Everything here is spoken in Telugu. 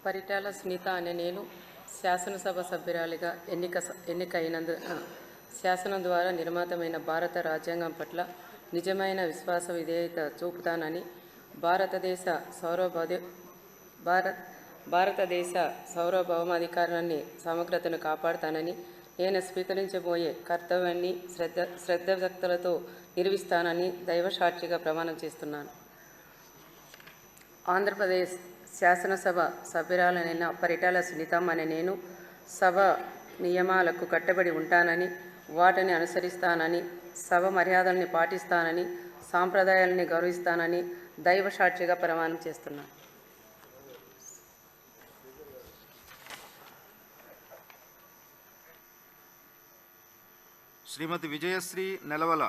పరిటాల సునీత అనే నేను శాసనసభ సభ్యురాలిగా ఎన్నికైనందున శాసనం ద్వారా నిర్మితమైన భారత రాజ్యాంగం పట్ల నిజమైన విశ్వాస విధేయత చూపుతానని, భారతదేశ సార్వభౌమాధికారాన్ని సమగ్రతను కాపాడుతానని, నేను స్వీకరించబోయే కర్తవ్యాన్ని శ్రద్ధభక్తులతో నిర్వహిస్తానని దైవసాక్షిగా ప్రమాణం చేస్తున్నాను. ఆంధ్రప్రదేశ్ శాసనసభ సభ్యురాలైన పరిటాల సునీతమ్మ అనే నేను సభ నియమాలకు కట్టుబడి ఉంటానని, వాటిని అనుసరిస్తానని, సభ మర్యాదల్ని పాటిస్తానని, సాంప్రదాయాలని గౌరవిస్తానని దైవసాక్షిగా ప్రమాణం చేస్తున్నాను. శ్రీమతి విజయశ్రీ నెలవల.